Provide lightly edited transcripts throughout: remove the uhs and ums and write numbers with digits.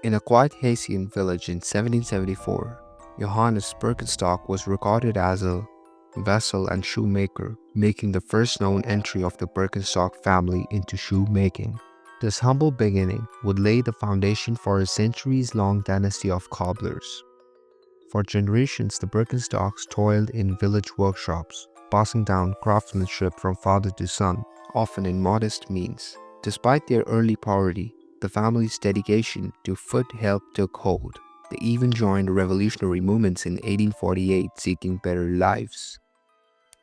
In a quiet Hessian village in 1774, Johannes Birkenstock was regarded as a vessel and shoemaker, making the first known entry of the Birkenstock family into shoemaking. This humble beginning would lay the foundation for a centuries-long dynasty of cobblers. For generations, the Birkenstocks toiled in village workshops, passing down craftsmanship from father to son, often in modest means. Despite their early poverty, the family's dedication to foot health took hold. They even joined revolutionary movements in 1848 seeking better lives.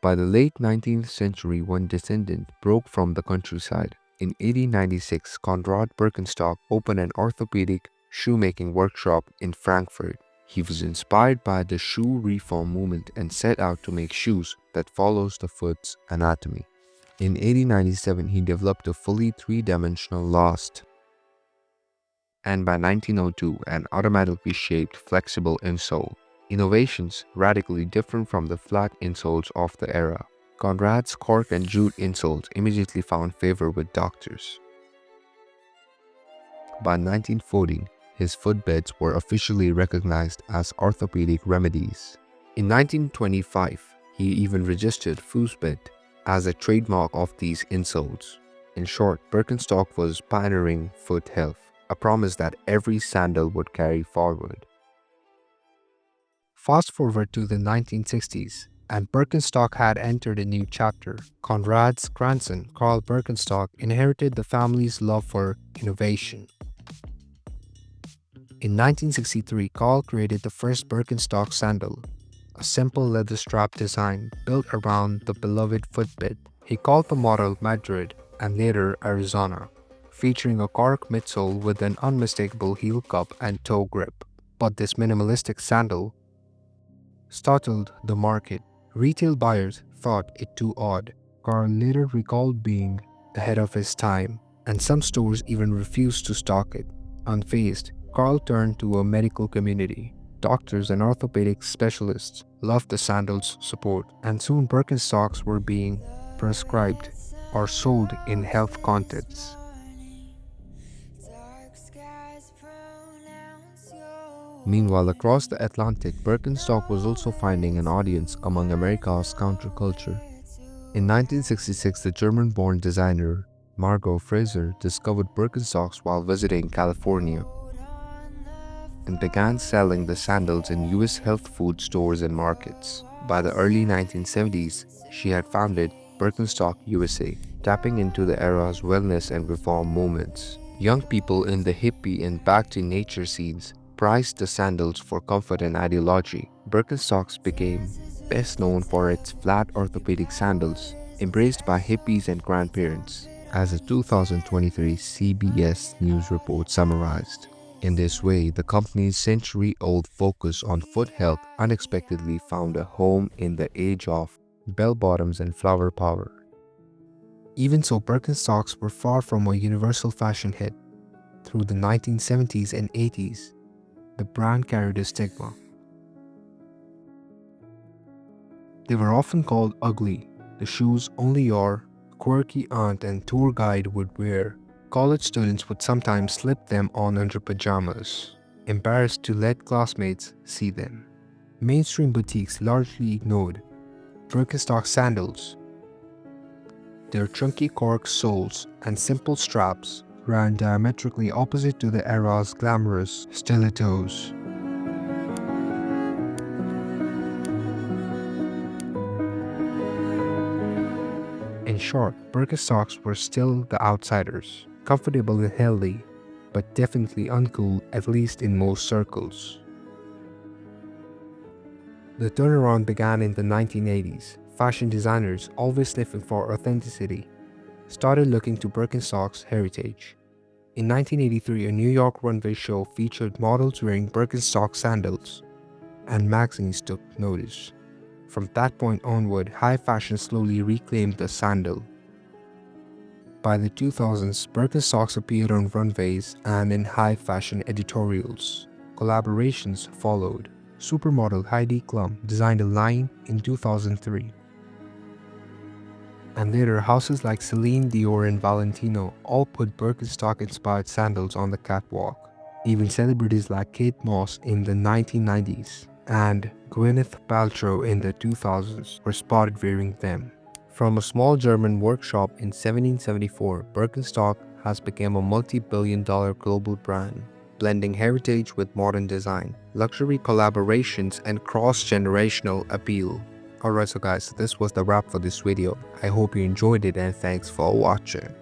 By the late 19th century, one descendant broke from the countryside. In 1896, Konrad Birkenstock opened an orthopedic shoemaking workshop in Frankfurt. He was inspired by the shoe reform movement and set out to make shoes that follows the foot's anatomy. In 1897, he developed a fully three-dimensional last, and by 1902, an automatically shaped flexible insole. Innovations radically different from the flat insoles of the era. Conrad's cork and jute insoles immediately found favor with doctors. By 1940, his footbeds were officially recognized as orthopedic remedies. In 1925, he even registered footbed as a trademark of these insoles. In short, Birkenstock was pioneering foot health, a promise that every sandal would carry forward. Fast forward to the 1960s, and Birkenstock had entered a new chapter. Conrad's grandson, Carl Birkenstock, inherited the family's love for innovation. In 1963, Carl created the first Birkenstock sandal, a simple leather strap design built around the beloved footbed. He called the model Madrid and later Arizona, featuring a cork midsole with an unmistakable heel cup and toe grip. But this minimalistic sandal startled the market. Retail buyers thought it too odd. Carl later recalled being ahead of his time, and some stores even refused to stock it. Unfazed, Carl turned to a medical community. Doctors and orthopedic specialists loved the sandal's support, and soon Birkenstocks were being prescribed or sold in health contexts. Meanwhile, across the Atlantic, Birkenstock was also finding an audience among America's counterculture. In 1966, the German-born designer Margot Fraser discovered Birkenstocks while visiting California and began selling the sandals in US health food stores and markets. By the early 1970s, she had founded Birkenstock USA, tapping into the era's wellness and reform movements. Young people in the hippie and back-to-nature scenes prized the sandals for comfort and ideology. Birkenstocks became best known for its flat orthopedic sandals, embraced by hippies and grandparents, as a 2023 CBS News report summarized. In this way, the company's century-old focus on foot health unexpectedly found a home in the age of bell-bottoms and flower power. Even so, Birkenstocks were far from a universal fashion hit. Through the 1970s and 80s, the brand carried a stigma. They were often called ugly, the shoes only your quirky aunt and tour guide would wear. College students would sometimes slip them on under pajamas, embarrassed to let classmates see them. Mainstream boutiques largely ignored Birkenstock sandals. Their chunky cork soles and simple straps ran diametrically opposite to the era's glamorous stilettos. In short, Birkenstocks were still the outsiders, comfortable and healthy, but definitely uncool, at least in most circles. The turnaround began in the 1980s. Fashion designers, always looking for authenticity, started looking to Birkenstock's heritage. In 1983, a New York runway show featured models wearing Birkenstock sandals, and magazines took notice. From that point onward, high fashion slowly reclaimed the sandal. By the 2000s, Birkenstocks appeared on runways and in high fashion editorials. Collaborations followed. Supermodel Heidi Klum designed a line in 2003. And later, houses like Dior and Valentino all put Birkenstock-inspired sandals on the catwalk. Even celebrities like Kate Moss in the 1990s and Gwyneth Paltrow in the 2000s were spotted wearing them. From a small German workshop in 1774, Birkenstock has become a multi-billion-dollar global brand, blending heritage with modern design, luxury collaborations, and cross-generational appeal. Alright, so guys, this was the wrap for this video. I hope you enjoyed it and thanks for watching.